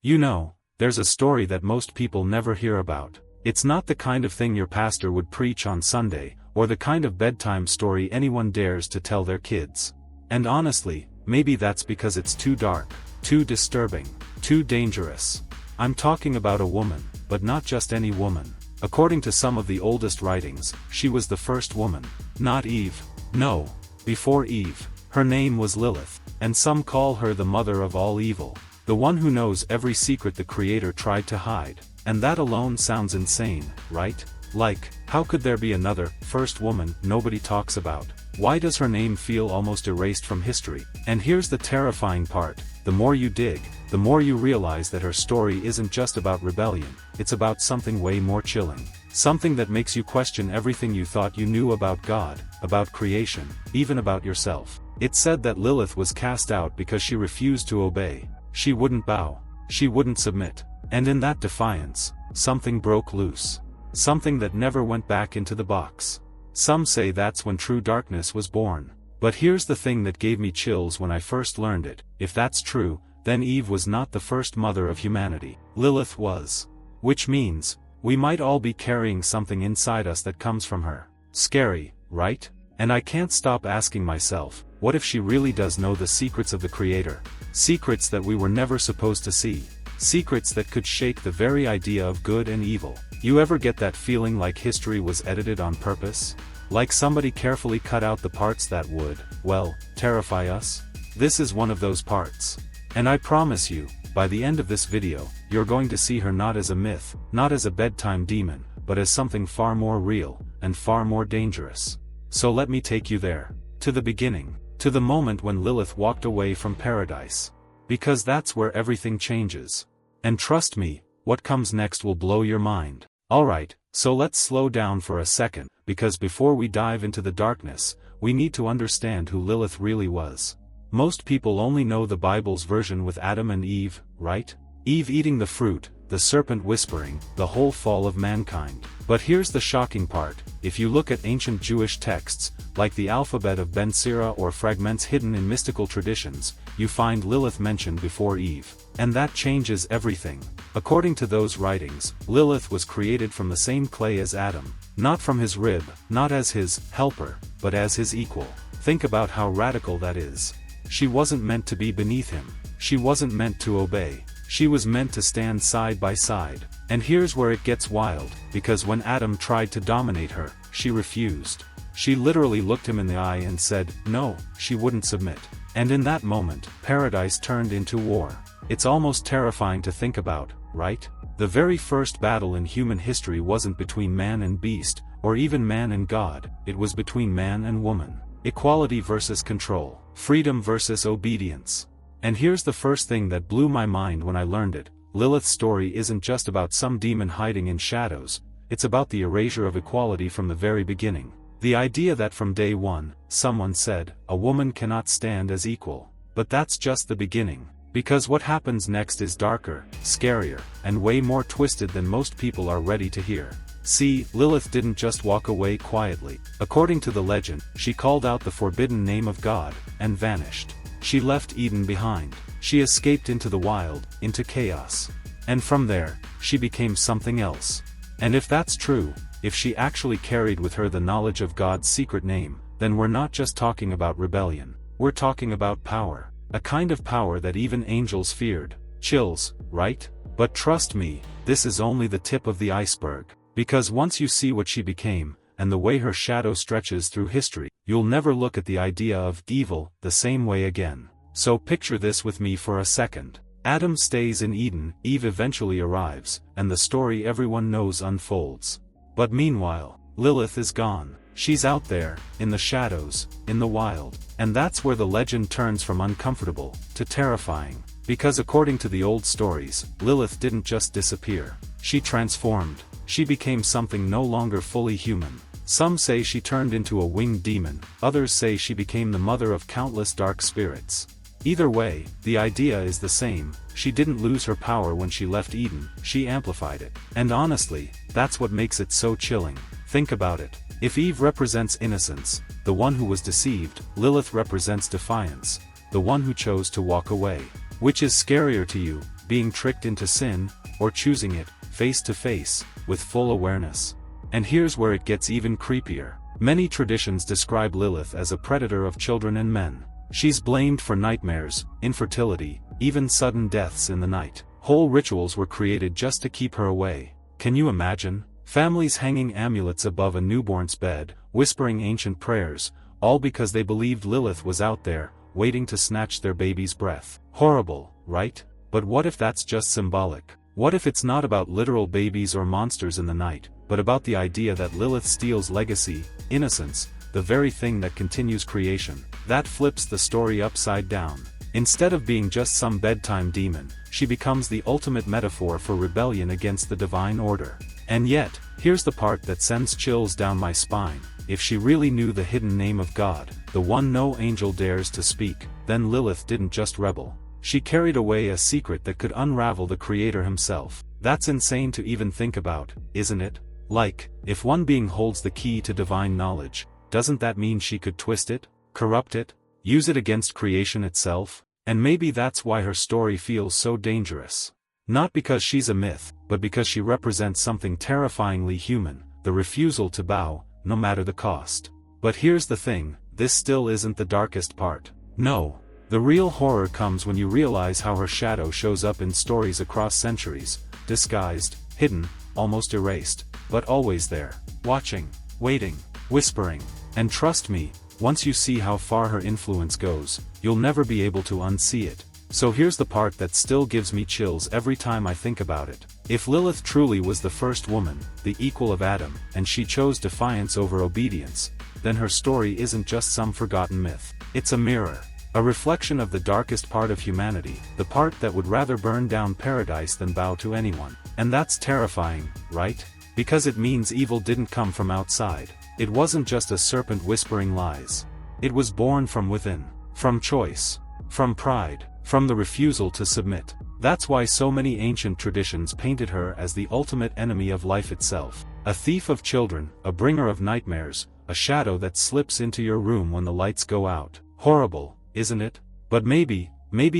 You know, there's a story that most people never hear about. It's not the kind of thing your pastor would preach on Sunday, or the kind of bedtime story anyone dares to tell their kids. And honestly, maybe that's because it's too dark, too disturbing, too dangerous. I'm talking about a woman, but not just any woman. According to some of the oldest writings, she was the first woman. Not Eve. No. Before Eve, her name was Lilith, and some call her the mother of all evil. The one who knows every secret the Creator tried to hide. And that alone sounds insane, right? Like, how could there be another, first woman, nobody talks about? Why does her name feel almost erased from history? And here's the terrifying part. The more you dig, the more you realize that her story isn't just about rebellion, it's about something way more chilling. Something that makes you question everything you thought you knew about God, about creation, even about yourself. It's said that Lilith was cast out because she refused to obey. She wouldn't bow. She wouldn't submit. And in that defiance, something broke loose. Something that never went back into the box. Some say that's when true darkness was born. But here's the thing that gave me chills when I first learned it. If that's true, then Eve was not the first mother of humanity. Lilith was. Which means, we might all be carrying something inside us that comes from her. Scary, right? And I can't stop asking myself, what if she really does know the secrets of the Creator? Secrets that we were never supposed to see. Secrets that could shake the very idea of good and evil. You ever get that feeling like history was edited on purpose? Like somebody carefully cut out the parts that would, well, terrify us? This is one of those parts. And I promise you, by the end of this video, you're going to see her not as a myth, not as a bedtime demon, but as something far more real, and far more dangerous. So let me take you there. To the beginning. To the moment when Lilith walked away from paradise. Because that's where everything changes. And trust me, what comes next will blow your mind. Alright, so let's slow down for a second, because before we dive into the darkness, we need to understand who Lilith really was. Most people only know the Bible's version with Adam and Eve, right? Eve eating the fruit, the serpent whispering, the whole fall of mankind. But here's the shocking part. If you look at ancient Jewish texts, like the alphabet of Ben Sira or fragments hidden in mystical traditions, you find Lilith mentioned before Eve. And that changes everything. According to those writings, Lilith was created from the same clay as Adam. Not from his rib, not as his helper, but as his equal. Think about how radical that is. She wasn't meant to be beneath him. She wasn't meant to obey. She was meant to stand side by side. And here's where it gets wild, because when Adam tried to dominate her, she refused. She literally looked him in the eye and said, no, she wouldn't submit. And in that moment, paradise turned into war. It's almost terrifying to think about, right? The very first battle in human history wasn't between man and beast, or even man and God, it was between man and woman. Equality versus control. Freedom versus obedience. And here's the first thing that blew my mind when I learned it. Lilith's story isn't just about some demon hiding in shadows, it's about the erasure of equality from the very beginning. The idea that from day one, someone said, a woman cannot stand as equal. But that's just the beginning. Because what happens next is darker, scarier, and way more twisted than most people are ready to hear. See, Lilith didn't just walk away quietly. According to the legend, she called out the forbidden name of God, and vanished. She left Eden behind. She escaped into the wild, into chaos. And from there, she became something else. And if that's true, if she actually carried with her the knowledge of God's secret name, then we're not just talking about rebellion. We're talking about power. A kind of power that even angels feared. Chills, right? But trust me, this is only the tip of the iceberg. Because once you see what she became, and the way her shadow stretches through history, you'll never look at the idea of evil the same way again. So picture this with me for a second. Adam stays in Eden, Eve eventually arrives, and the story everyone knows unfolds. But meanwhile, Lilith is gone. She's out there, in the shadows, in the wild. And that's where the legend turns from uncomfortable to terrifying. Because according to the old stories, Lilith didn't just disappear. She transformed. She became something no longer fully human. Some say she turned into a winged demon, others say she became the mother of countless dark spirits. Either way, the idea is the same. She didn't lose her power when she left Eden, she amplified it. And honestly, that's what makes it so chilling. Think about it. If Eve represents innocence, the one who was deceived, Lilith represents defiance, the one who chose to walk away. Which is scarier to you, being tricked into sin, or choosing it, face to face, with full awareness. And here's where it gets even creepier. Many traditions describe Lilith as a predator of children and men. She's blamed for nightmares, infertility, even sudden deaths in the night. Whole rituals were created just to keep her away. Can you imagine? Families hanging amulets above a newborn's bed, whispering ancient prayers, all because they believed Lilith was out there, waiting to snatch their baby's breath. Horrible, right? But what if that's just symbolic? What if it's not about literal babies or monsters in the night, but about the idea that Lilith steals legacy, innocence, the very thing that continues creation? That flips the story upside down. Instead of being just some bedtime demon, she becomes the ultimate metaphor for rebellion against the divine order. And yet, here's the part that sends chills down my spine. If she really knew the hidden name of God, the one no angel dares to speak, then Lilith didn't just rebel. She carried away a secret that could unravel the Creator himself. That's insane to even think about, isn't it? Like, if one being holds the key to divine knowledge, doesn't that mean she could twist it, corrupt it, use it against creation itself? And maybe that's why her story feels so dangerous. Not because she's a myth, but because she represents something terrifyingly human, the refusal to bow, no matter the cost. But here's the thing, this still isn't the darkest part. No. The real horror comes when you realize how her shadow shows up in stories across centuries, disguised, hidden, almost erased, but always there, watching, waiting, whispering. And trust me, once you see how far her influence goes, you'll never be able to unsee it. So here's the part that still gives me chills every time I think about it. If Lilith truly was the first woman, the equal of Adam, and she chose defiance over obedience, then her story isn't just some forgotten myth. It's a mirror. A reflection of the darkest part of humanity, the part that would rather burn down paradise than bow to anyone. And that's terrifying, right? Because it means evil didn't come from outside. It wasn't just a serpent whispering lies. It was born from within. From choice. From pride. From the refusal to submit. That's why so many ancient traditions painted her as the ultimate enemy of life itself. A thief of children, a bringer of nightmares, a shadow that slips into your room when the lights go out. Horrible, isn't it? But maybe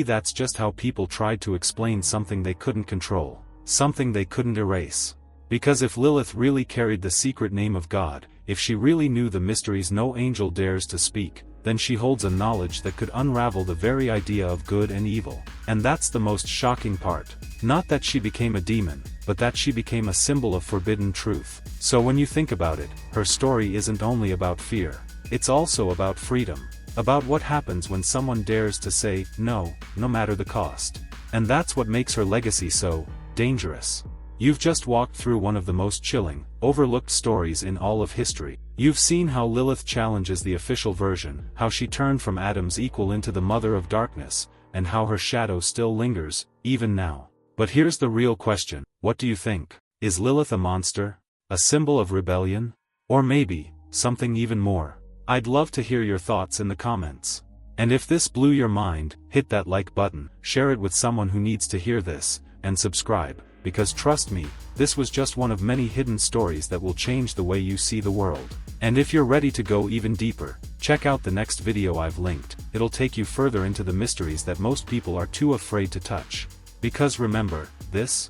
that's just how people tried to explain something they couldn't control. Something they couldn't erase. Because if Lilith really carried the secret name of God, if she really knew the mysteries no angel dares to speak, then she holds a knowledge that could unravel the very idea of good and evil. And that's the most shocking part. Not that she became a demon, but that she became a symbol of forbidden truth. So when you think about it, her story isn't only about fear. It's also about freedom. About what happens when someone dares to say, no, no matter the cost. And that's what makes her legacy so dangerous. You've just walked through one of the most chilling, overlooked stories in all of history. You've seen how Lilith challenges the official version, how she turned from Adam's equal into the mother of darkness, and how her shadow still lingers, even now. But here's the real question, what do you think? Is Lilith a monster? A symbol of rebellion? Or maybe, something even more? I'd love to hear your thoughts in the comments. And if this blew your mind, hit that like button, share it with someone who needs to hear this, and subscribe. Because trust me, this was just one of many hidden stories that will change the way you see the world. And if you're ready to go even deeper, check out the next video I've linked. It'll take you further into the mysteries that most people are too afraid to touch. Because remember, this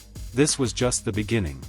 was just the beginning.